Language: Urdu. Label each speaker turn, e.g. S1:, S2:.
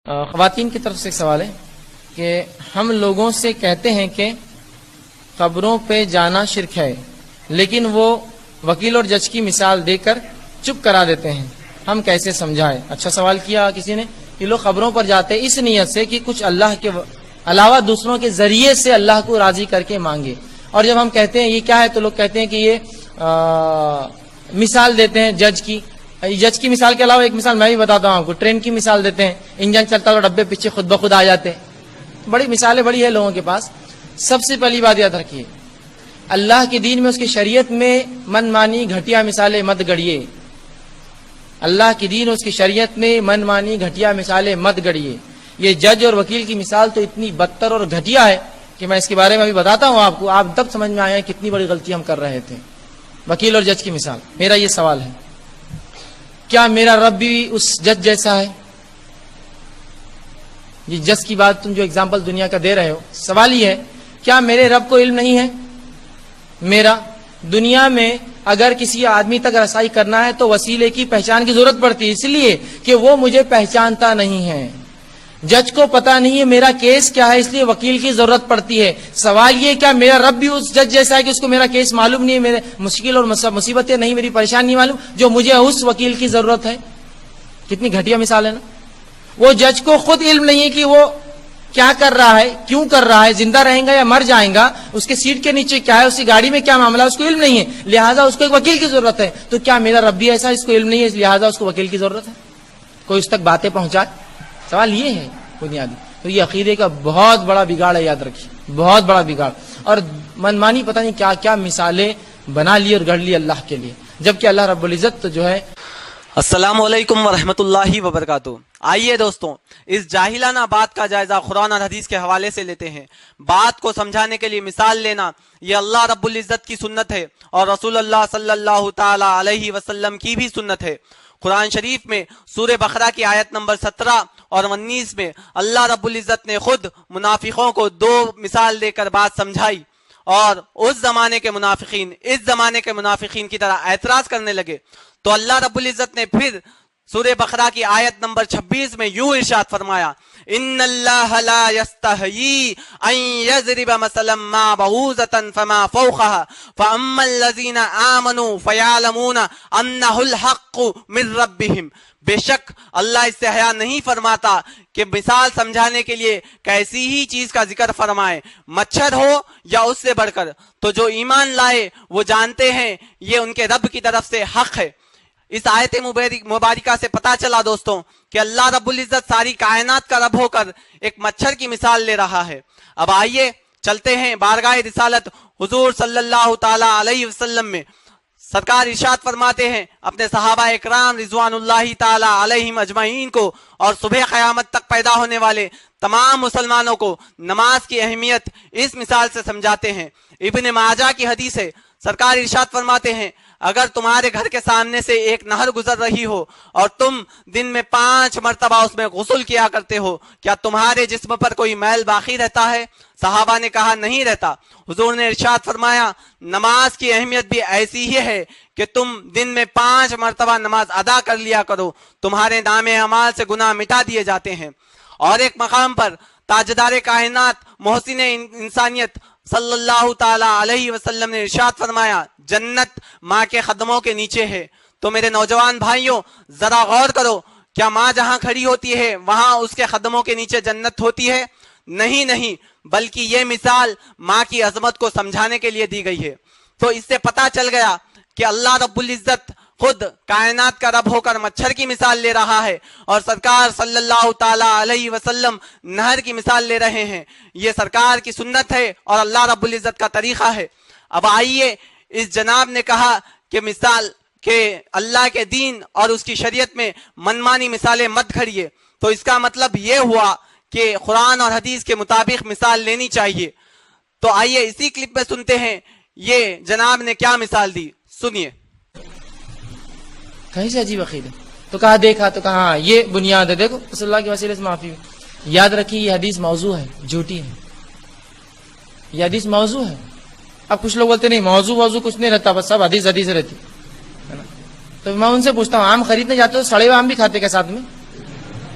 S1: خواتین کی طرف سے ایک سوال ہے کہ ہم لوگوں سے کہتے ہیں کہ قبروں پہ جانا شرک ہے، لیکن وہ وکیل اور جج کی مثال دے کر چپ کرا دیتے ہیں، ہم کیسے سمجھائیں؟ اچھا سوال کیا کسی نے کہ لوگ قبروں پر جاتے ہیں اس نیت سے کہ کچھ اللہ کے علاوہ دوسروں کے ذریعے سے اللہ کو راضی کر کے مانگے، اور جب ہم کہتے ہیں یہ کیا ہے تو لوگ کہتے ہیں کہ یہ مثال دیتے ہیں جج کی مثال کے علاوہ ایک مثال میں بھی بتاتا ہوں آپ کو، ٹرین کی مثال دیتے ہیں، انجن چلتا تو ڈبے پیچھے خود بخود آ جاتے ہیں، بڑی مثالیں بڑی ہے لوگوں کے پاس۔ سب سے پہلی بات یاد رکھیے، اللہ کے دین میں اس کی شریعت میں من مانی گھٹیا مثالیں مت گڑیے، اللہ کی دین اور اس کی شریعت میں من مانی گھٹیا مثالیں مت گڑیے۔ یہ جج اور وکیل کی مثال تو اتنی بدتر اور گھٹیا ہے کہ میں اس کے بارے میں ابھی بتاتا ہوں آپ کو، آپ تب سمجھ میں آیا کتنی بڑی غلطی ہم کر رہے تھے۔ وکیل اور جج کی مثال، میرا یہ سوال ہے، کیا میرا رب بھی اس جج جیسا ہے؟ یہ جج کی بات تم جو اگزامپل دنیا کا دے رہے ہو، سوال یہ ہے کیا میرے رب کو علم نہیں ہے؟ میرا دنیا میں اگر کسی آدمی تک رسائی کرنا ہے تو وسیلے کی پہچان کی ضرورت پڑتی ہے، اس لیے کہ وہ مجھے پہچانتا نہیں ہے۔ جج کو پتا نہیں ہے میرا کیس کیا ہے، اس لیے وکیل کی ضرورت پڑتی ہے۔ سوال یہ کیا میرا رب بھی اس جج جیسا ہے کہ اس کو میرا کیس معلوم نہیں ہے، میرے مشکل اور مصیبتیں نہیں، میری پریشانی نہیں معلوم، جو مجھے اس وکیل کی ضرورت ہے؟ کتنی گھٹیا مثال ہے نا۔ وہ جج کو خود علم نہیں ہے کہ وہ کیا کر رہا ہے، کیوں کر رہا ہے، زندہ رہیں گا یا مر جائیں گا، اس کے سیٹ کے نیچے کیا ہے، اس کی گاڑی میں کیا معاملہ ہے، اس کو علم نہیں ہے، لہٰذا اس کو ایک وکیل کی ضرورت ہے۔ تو کیا میرا رب بھی ایسا، اس کو علم نہیں ہے لہٰذا اس کو وکیل کی ضرورت ہے؟ کوئی اس تک باتیں پہنچائے؟ سوال یہ ہے بنیادی۔ تو یہ عقیدے کا بہت بڑا بگاڑ ہے، یاد رکھیے، بہت بڑا بگاڑ، اور منمانی پتہ نہیں کیا کیا مثالیں بنا لی اور گڑھ لی اللہ کے لیے، جبکہ اللہ رب العزت تو جو ہے۔
S2: السلام علیکم ورحمۃ اللہ وبرکاتہ۔ آئیے دوستوں، اس جاہلانہ بات کا جائزہ قرآن اور حدیث کے حوالے سے لیتے ہیں۔ بات کو سمجھانے کے لیے مثال لینا یہ اللہ رب العزت کی سنت ہے اور رسول اللہ صلی اللہ تعالی علیہ وسلم کی بھی سنت ہے۔ قرآن شریف میں سورہ بقرہ کی آیت نمبر 17 اور 19 میں اللہ رب العزت نے خود منافقوں کو دو مثال دے کر بات سمجھائی، اور اس زمانے کے منافقین اس زمانے کے منافقین کی طرح اعتراض کرنے لگے، تو اللہ رب العزت نے پھر سورہ بقرہ کی آیت نمبر 26 میں یوں ارشاد فرمایا، ان اللہ لا یستحیی ان یضرب مثلا ما بعوضۃ فما فوقها فاما الذین آمنوا فیعلمون انہ الحق من ربہم۔ بے شک اللہ اس سے حیا نہیں فرماتا کہ مثال سمجھانے کے لیے کیسی ہی چیز کا ذکر فرمائے، مچھر ہو یا اس سے بڑھ کر، تو جو ایمان لائے وہ جانتے ہیں یہ ان کے رب کی طرف سے حق ہے۔ اس آیت مبارکہ سے پتا چلا دوستوں کہ اللہ رب العزت ساری کائنات کا رب ہو کر ایک مچھر کی مثال لے رہا ہے۔ اب آئیے چلتے ہیں بارگاہ رسالت حضور صلی اللہ تعالی علیہ وسلم میں۔ سرکار ارشاد فرماتے ہیں اپنے صحابہ اکرام رضوان اللہ تعالی علیہم اجمعین کو اور صبح قیامت تک پیدا ہونے والے تمام مسلمانوں کو نماز کی اہمیت اس مثال سے سمجھاتے ہیں۔ ابن ماجہ کی حدیث ہے، سرکار ارشاد فرماتے ہیں اگر تمہارے گھر کے سامنے سے ایک نہر گزر رہی ہو اور تم دن میں 5 مرتبہ اس میں غسل کیا کرتے ہو، کیا تمہارے جسم پر کوئی میل باقی رہتا ہے؟ صحابہ نے کہا نہیں رہتا۔ حضور نے ارشاد فرمایا نماز کی اہمیت بھی ایسی ہی ہے کہ تم دن میں 5 مرتبہ نماز ادا کر لیا کرو، تمہارے نام اعمال سے گناہ مٹا دیے جاتے ہیں۔ اور ایک مقام پر تاجدار کائنات محسن انسانیت صلی اللہ تعالی علیہ وسلم نے ارشاد فرمایا جنت ماں کے قدموں کے نیچے ہے۔ تو میرے نوجوان بھائیوں ذرا غور کرو، کیا ماں جہاں کھڑی ہوتی ہے وہاں اس کے قدموں کے نیچے جنت ہوتی ہے؟ نہیں، بلکہ یہ مثال ماں کی عظمت کو سمجھانے کے لیے دی گئی ہے۔ تو اس سے پتا چل گیا کہ اللہ رب العزت خود کائنات کا رب ہو کر مچھر کی مثال لے رہا ہے، اور سرکار صلی اللہ تعالی علیہ وسلم نہر کی مثال لے رہے ہیں۔ یہ سرکار کی سنت ہے اور اللہ رب العزت کا طریقہ ہے۔ اب آئیے، اس جناب نے کہا کہ مثال کہ اللہ کے دین اور اس کی شریعت میں منمانی مثالیں مت گھڑیے، تو اس کا مطلب یہ ہوا کہ قرآن اور حدیث کے مطابق مثال لینی چاہیے۔ تو آئیے اسی کلپ میں سنتے ہیں یہ جناب نے کیا مثال دی، سنیے۔
S1: کہیں سے عجیب عقیدہ، تو کہا دیکھا تو کہا ہاں یہ بنیاد ہے، دیکھو صلی اللہ کے وسیلے سے معافی۔ یاد رکھیے یہ حدیث موضوع ہے، جھوٹی ہے، یہ حدیث موضوع ہے۔ اب کچھ لوگ بولتے نہیں موضوع کچھ نہیں رہتا، بس سب حدیث رہتی ہے نا۔ تو میں ان سے پوچھتا ہوں آم خریدنے جاتے ہو سڑے ہوئے آم بھی کھاتے کیا ساتھ میں؟